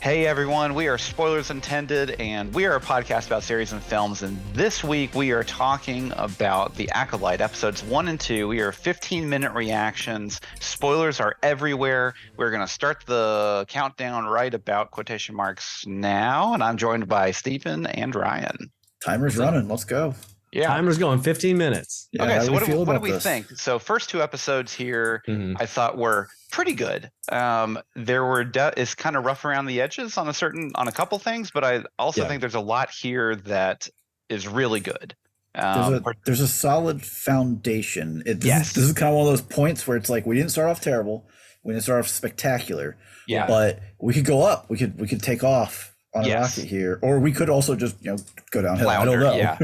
Hey everyone, we are Spoilers Intended, and we are a podcast about series and films. And this week we are talking about The Acolyte, episodes 1 and 2. We are 15-minute reactions. Spoilers are everywhere. We're going to start the countdown right about quotation marks now. And I'm joined by Stephen and Ryan. Timer's running. Let's go. Yeah. Timer's going 15 minutes. Yeah, okay, so what do we think? So first two episodes here, I thought were pretty good. There were it's kind of rough around the edges on a couple things, but I also think there's a lot here that is really good. There's a solid foundation. This is kind of one of those points where it's like we didn't start off terrible, we didn't start off spectacular. Yeah, but we could go up. We could take off on a rocket here, or we could also just go downhill. I don't know.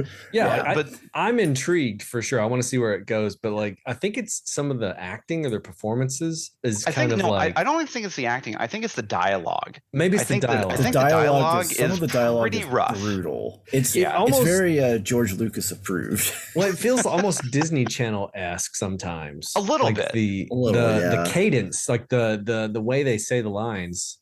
But I'm intrigued for sure. I want to see where it goes, but I think it's some of the acting or the performances is I don't think it's the acting. I think it's the dialogue. Maybe it's the dialogue. I think the dialogue is pretty rough. Brutal. It's very George Lucas approved. Well, it feels almost Disney Channel-esque sometimes. A little bit. The cadence, the way they say the lines.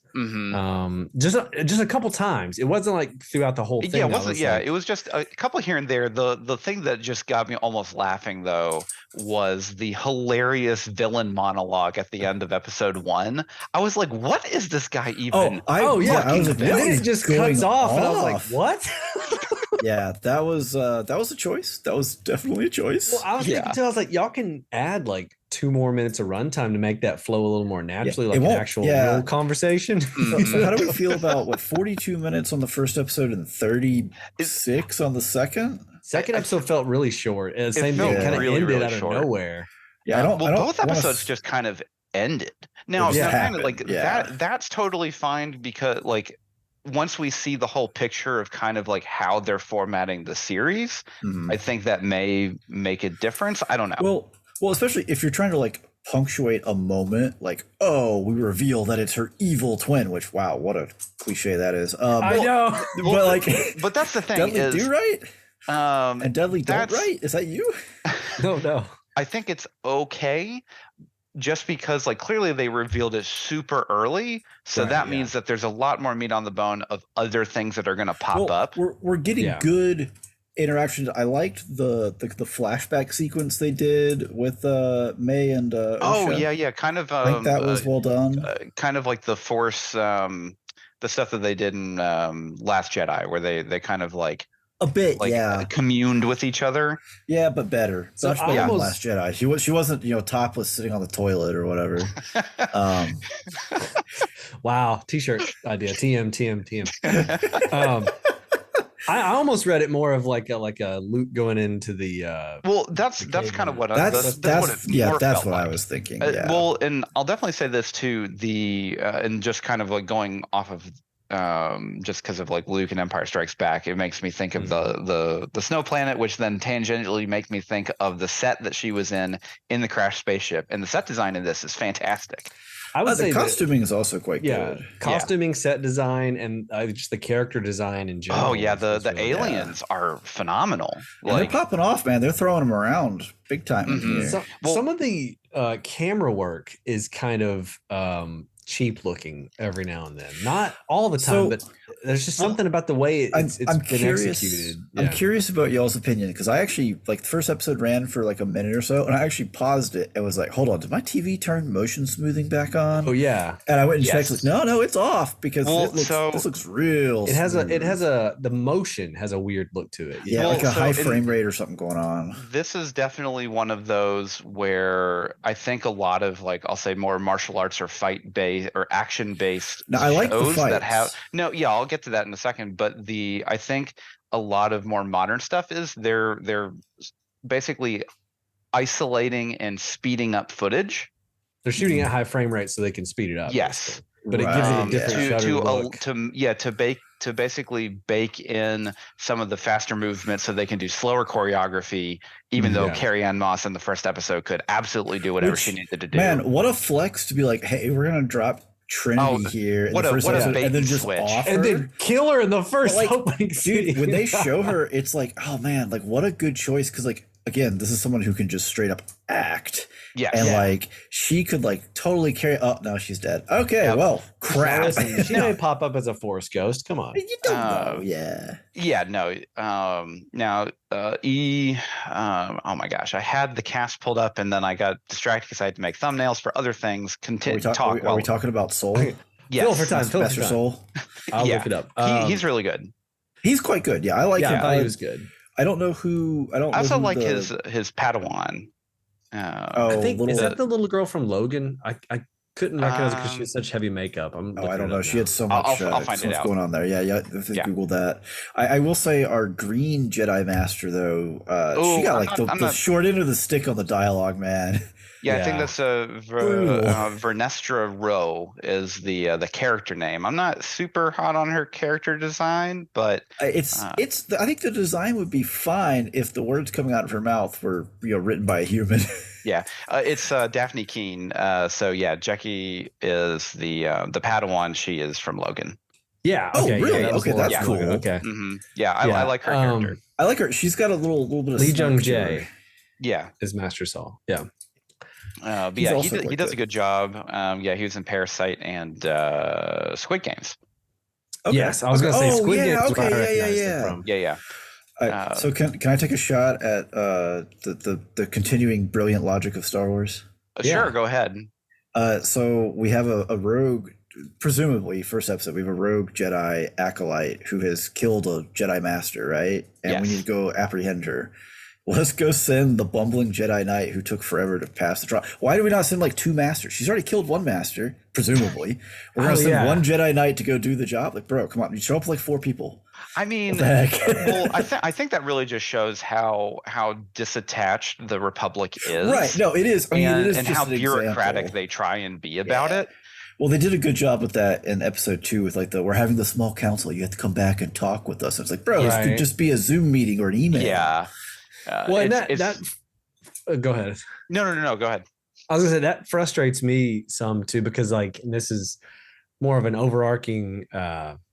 Just a couple times. It wasn't like throughout the whole thing. Yeah, it wasn't. It was just a couple here and there. The thing that just got me almost laughing though was the hilarious villain monologue at the end of episode 1. I was like, "What is this guy even?" I was like, and then it just cuts off, and I was like, "What?" Yeah, that was a choice. That was definitely a choice. Well, I was thinking too. I was like, y'all can add 2 more minutes of runtime to make that flow a little more naturally, an actual real conversation. So how do we feel about 42 minutes on the first episode and 36 on the second? Second episode felt really short. Same thing, kind of ended really out of nowhere. Yeah, both episodes just kind of ended. Now, that's totally fine because once we see the whole picture of kind of how they're formatting the series, I think that may make a difference. I don't know. Well, especially if you're trying to punctuate a moment, we reveal that it's her evil twin, which what a cliche that is. I know, but that's the thing. Dudley do right, and Dudley don't right. Is that you? No. I think it's okay, just because clearly they revealed it super early, so that means that there's a lot more meat on the bone of other things that are going to pop up. We're getting good interactions. I liked the flashback sequence they did with May and Usha. Kind of. I think that was well done. Kind of like the Force, the stuff that they did in Last Jedi, where they kind of a bit, communed with each other. Yeah, but better. So much better than Last Jedi. She wasn't topless sitting on the toilet or whatever. Wow, t-shirt idea. TM. I almost read it more of like a Luke going into the. That's kind of what that's what I was thinking. Well, and I'll definitely say this too. And just kind of going off of just because of Luke and Empire Strikes Back, it makes me think of the snow planet, which then tangentially make me think of the set that she was in the crashed spaceship, and the set design in this is fantastic. I would say the costuming is also quite good. Costuming, set design, and just the character design in general. Oh yeah, the aliens are phenomenal. They're popping off, man. They're throwing them around big time. Some of the camera work is kind of cheap looking every now and then. Not all the time, but there's just something about the way it's been executed. I'm curious about y'all's opinion, because I actually the first episode ran for a minute or so, and I actually paused it and was like, hold on, did my TV turn motion smoothing back on? Oh yeah. And I went and checked, no, it's off, because this looks real smooth. The motion has a weird look to it. Yeah, a high frame rate or something going on. This is definitely one of those where I think a lot of I'll say more martial arts or fight based or action based shows that have I'll get to that in a second, but I think a lot of more modern stuff is they're basically isolating and speeding up footage. They're shooting at high frame rate so they can speed it up. Yes, but it gives it a different to basically bake in some of the faster movements so they can do slower choreography, even though Carrie-Anne Moss in the first episode could absolutely do whatever she needed to do. Man, what a flex to be hey, we're gonna drop Trinity here in the first episode, and then just offer, and then kill her in the first opening scene. Dude, when they show her, it's oh man, what a good choice, because again, this is someone who can just straight up act. Yeah. And like she could like totally carry up. Now she's dead. Okay, well, crap. Listen, she may pop up as a Force ghost. Come on. You don't know. Yeah. Yeah, no. Now oh my gosh, I had the cast pulled up and then I got distracted because I had to make thumbnails for other things. Are we talking about Soul? Yes. Fill for time. Master Soul. I'll look it up. He's really good. He's quite good. Yeah, I like him. Yeah, he was good. I don't know who. I also like his Padawan. I think is that the little girl from Logan? I couldn't recognize because she had such heavy makeup. I don't know. She had so much. I'll find it out. Going on there. Yeah. Google that. I will say our green Jedi Master though. She got like the short end of the stick on the dialogue, man. Yeah, I think that's Vernestra Rowe is the character name. I'm not super hot on her character design, but I think the design would be fine if the words coming out of her mouth were written by a human. Yeah, it's Daphne Keene. So yeah, Jackie is the Padawan. She is from Logan. Yeah. Okay, really? Yeah, okay, that's cool. Okay. Mm-hmm. Yeah, I like her character. I like her. She's got a little bit of Lee Jung Jae. Yeah, is Master Saul. Yeah. But yeah, he does a good job. Yeah, he was in Parasite and Squid Games. Okay. Yes, I was going to say Squid Games. Okay, yeah. So can I take a shot at the continuing brilliant logic of Star Wars? Sure, go ahead. So we have a rogue, presumably first episode. We have a rogue Jedi acolyte who has killed a Jedi Master, right? And we need to go apprehend her. Let's go send the bumbling Jedi Knight who took forever to pass the trial. Why do we not send like 2 masters? She's already killed 1 master, presumably. We're going to send 1 Jedi Knight to go do the job. Like, bro, come on. You show up with like 4 people. I mean, well, I think that really just shows how disattached the Republic is. Right. No, it is. I mean, it is and just how bureaucratic example. they try and be about it. Well, they did a good job with that in episode 2 with like we're having the small council. You have to come back and talk with us. It's like, bro, this could just be a Zoom meeting or an email. Yeah. Well, go ahead. No, go ahead. I was gonna say that frustrates me some too, because like this is more of an overarching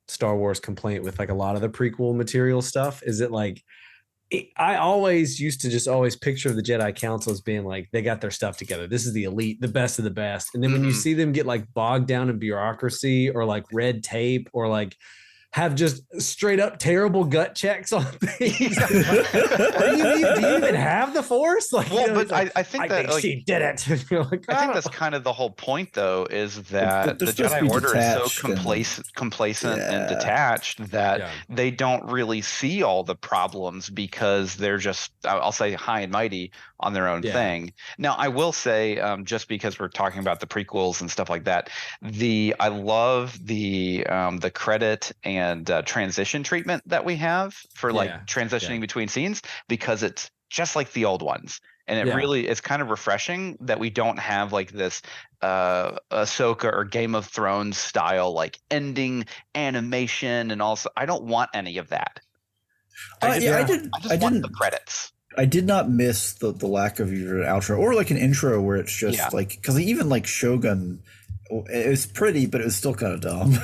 Star Wars complaint with like a lot of the prequel material stuff. Is it like I always used to just always picture the Jedi Council as being like they got their stuff together. This is the elite, the best of the best. And then when you see them get like bogged down in bureaucracy or like red tape or like have just straight up terrible gut checks on things. Do you even have the Force? Like, well, but I think that like, she did it. Like, I think that's kind of the whole point, though, is that the Jedi Order is so complacent and detached that they don't really see all the problems because they're just, I'll say, high and mighty on their own thing. Now, I will say, just because we're talking about the prequels and stuff like that, I love the credit and transition treatment that we have for like transitioning between scenes, because it's just like the old ones, and it really is kind of refreshing that we don't have like this Ahsoka or Game of Thrones style like ending animation, and also I don't want any of that. I just want the credits. I did not miss the lack of either an outro or like an intro where it's just like, because even like Shogun, it was pretty, but it was still kind of dumb.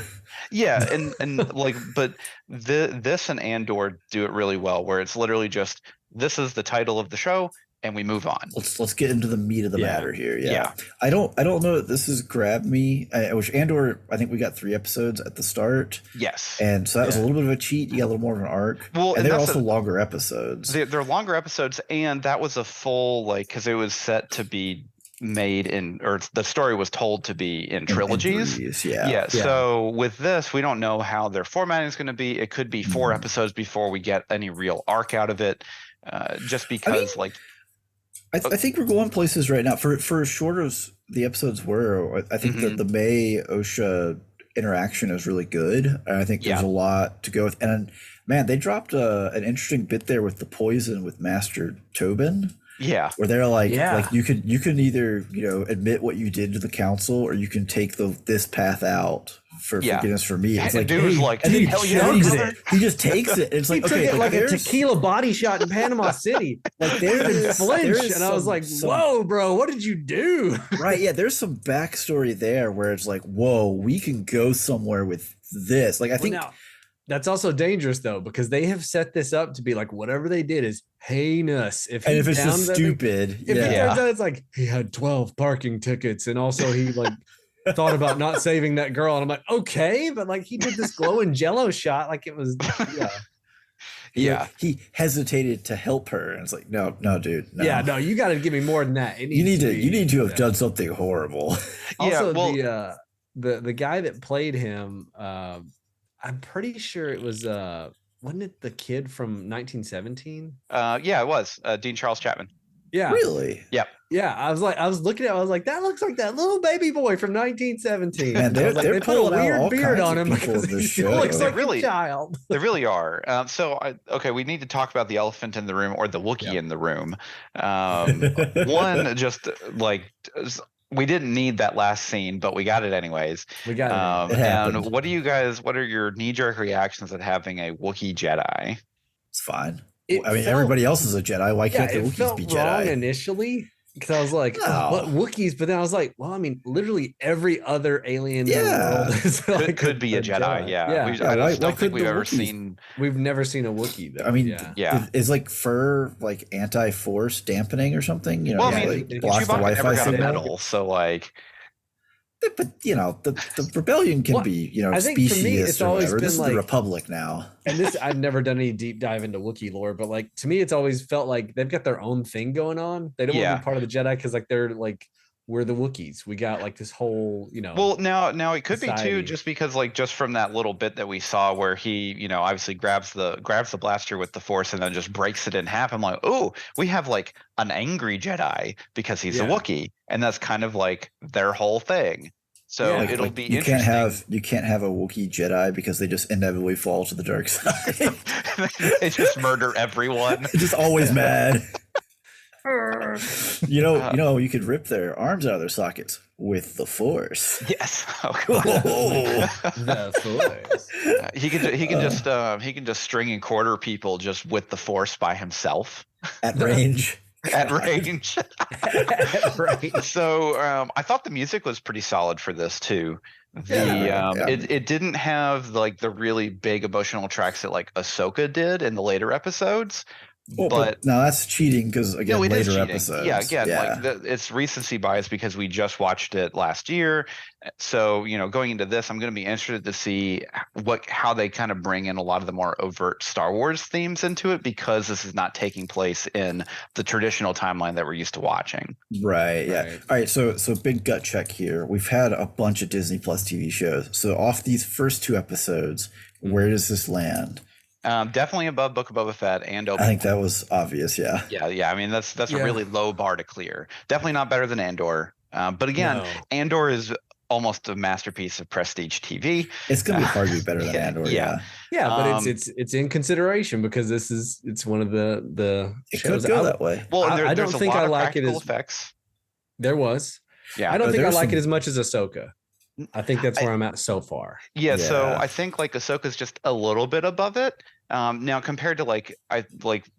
Yeah, and like, but this and Andor do it really well, where it's literally just this is the title of the show, and we move on. Let's get into the meat of the matter here. Yeah. I don't know that this has grabbed me. I wish Andor. I think we got 3 episodes at the start. Yes, and so that was a little bit of a cheat. You got a little more of an arc. Well, and they're also longer episodes. They're longer episodes, and that was a full because it was set to be made or the story was told to be in trilogies. So with this, we don't know how their formatting is going to be. It could be 4 episodes before we get any real arc out of it, just because I think we're going places right now for as short as the episodes were. I think that the May Osha interaction is really good, and I think there's a lot to go with. And man, they dropped an interesting bit there with the poison with Master Tobin. Yeah, where they're like you can either admit what you did to the council, or you can take this path out for forgiveness for me. It's like, dude's he just takes it. It's like, okay, like a tequila body shot in Panama City. Like there's flinch, and I was like, whoa, bro, what did you do? Right? Yeah, there's some backstory there where it's like, whoa, we can go somewhere with this. Like I think. That's also dangerous though, because they have set this up to be like whatever they did is heinous. If it's just stupid, if it turns out it's like he had 12 parking tickets and also he like thought about not saving that girl, and I'm like, okay, but like he did this glowing jello shot like it was he hesitated to help her, and it's like, no, dude, no. Yeah, no, you got to give me more than that. You need to have done something horrible. Also, the guy that played him, I'm pretty sure it was wasn't it the kid from 1917? Yeah, it was Dean Charles Chapman. Yeah, really. Yep. Yeah, I was looking at it, I was like, that looks like that little baby boy from 1917. And they put a weird beard on him because he looks like a child. They really are. We need to talk about the elephant in the room, or the Wookiee in the room. One, just like, we didn't need that last scene, but we got it anyways. We got it. And what are your knee-jerk reactions at having a Wookiee Jedi? It's fine. Everybody else is a Jedi. Why can't the Wookiees be Jedi? Wrong initially, because I was like, what Wookiees? But then I was like, well, I mean, literally every other alien in the world is could be a Jedi. Yeah. I don't think we've ever seen. We've never seen a Wookiee though. I mean, is like fur like anti-force dampening or something? You know, blocks the Wi-Fi signal. So like. But the rebellion can be speciesist or whatever. This is the Republic now. And this, I've never done any deep dive into Wookiee lore, but like to me, it's always felt like they've got their own thing going on. They don't want to be part of the Jedi because like they're like, we're the Wookiees. We got like this whole, Well, now it could society. Be too, just because like just from that little bit that we saw where he, obviously grabs the blaster with the Force and then just breaks it in half. I'm like, oh, we have like an angry Jedi because he's a Wookiee, and that's kind of like their whole thing. So it'll be interesting. You can't have a Wookiee Jedi because they just inevitably fall to the dark side. They just murder everyone. They're just always mad. You could rip their arms out of their sockets with the Force. Yes. The Force. He can just string and quarter people just with the Force by himself at range. At range. So I thought the music was pretty solid for this too. It didn't have like the really big emotional tracks that like Ahsoka did in the later episodes. Well, but no, that's cheating because again, later episodes. It's recency bias because we just watched it last year. So going into this, I'm going to be interested to see how they kind of bring in a lot of the more overt Star Wars themes into it, because this is not taking place in the traditional timeline that we're used to watching. Right. Yeah. Right. All right. So big gut check here. We've had a bunch of Disney Plus TV shows. So off these first 2 episodes, where does this land? Definitely above Book of Boba Fett and Obi-Wan. I think that was obvious. Yeah. I mean, that's a really low bar to clear. Definitely not better than Andor. But again, Andor is almost a masterpiece of prestige TV. It's going to be hard to be better than Andor. Yeah, but it's in consideration because it's one of the it shows. Could go that way. Well, I don't think I like it as effects. There was. Yeah. I don't think I like it as much as Ahsoka. I think that's where I'm at so far. So I think like Ahsoka's just a little bit above it. Now compared to like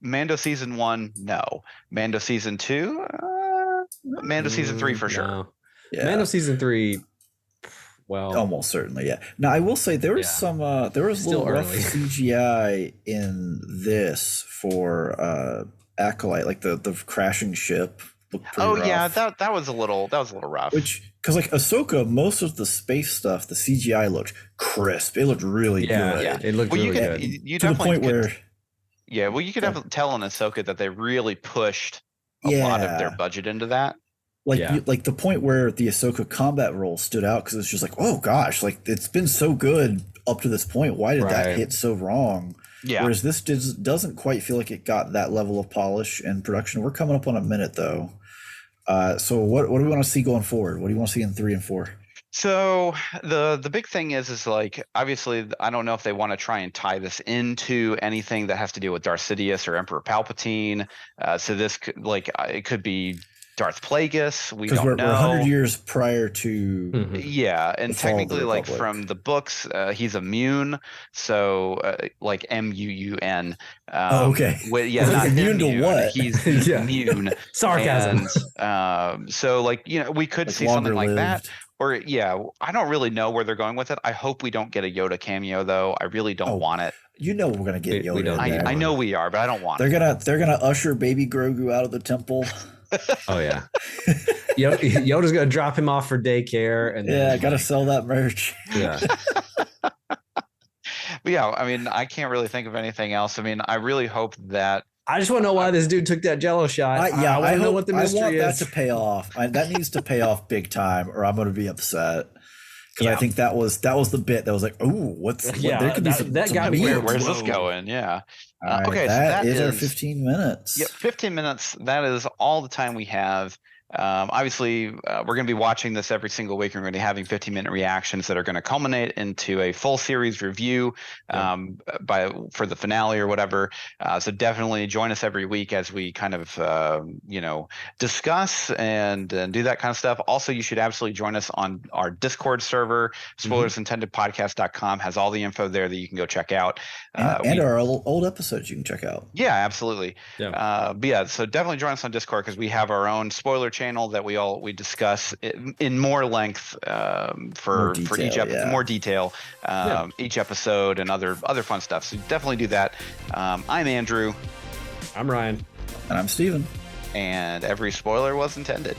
Mando season 1, no. Mando season 2, Mando season 3 for sure. Yeah. Mando season 3, well, almost certainly, yeah. Now I will say there was there was a little rough CGI in this for Acolyte, like the crashing ship. Rough. That was a little rough. Because like Ahsoka, most of the space stuff, the CGI looked crisp. It looked really good. Yeah, it looked really good. You to the point where, you could tell in Ahsoka that they really pushed a lot of their budget into that. Like the point where the Ahsoka combat role stood out because it's just like, oh gosh, like it's been so good up to this point. Why did that hit so wrong? Yeah. Whereas this doesn't quite feel like it got that level of polish and production. We're coming up on a minute though. So what do we want to see going forward? What do you want to see in 3 and 4? So the big thing is like, obviously I don't know if they want to try and tie this into anything that has to do with Darth Sidious or Emperor Palpatine. So this could it could be Darth Plagueis. We don't know. We're 100 years prior to. Yeah, and technically, like from the books, he's immune. So, like MUUN. Okay. Not immune to what? He's immune. Sarcasm. And, so, we could see something like that. Or I don't really know where they're going with it. I hope we don't get a Yoda cameo though. I really don't want it. You know we're gonna get Yoda. I know we are, but I don't want it. They're gonna usher baby Grogu out of the temple. Oh yeah. Yoda's gonna drop him off for daycare, and then gotta sell that merch. Yeah. But I mean, I can't really think of anything else. I mean, I really hope that. I just want to know why this dude took that Jello shot. I want to know what the mystery is. I want that to pay off. That needs to pay off big time, or I'm going to be upset. Because I think that was the bit that was like, oh, there could be some. That got me. Where's this going? Yeah. Right, okay, that is our 15 minutes. Yep, 15 minutes. That is all the time we have. Obviously, we're going to be watching this every single week. We're going to be having 15-minute reactions that are going to culminate into a full series review for the finale or whatever. So definitely join us every week as we kind of discuss and do that kind of stuff. Also, you should absolutely join us on our Discord server. SpoilersIntendedPodcast.com has all the info there that you can go check out. And our old episodes you can check out. Yeah, absolutely. Yeah. But so definitely join us on Discord because we have our own spoiler channel that we discuss in more length for each episode, more detail, each episode and other fun stuff. So definitely do that. I'm Andrew. I'm Ryan. And I'm Steven. And every spoiler was intended.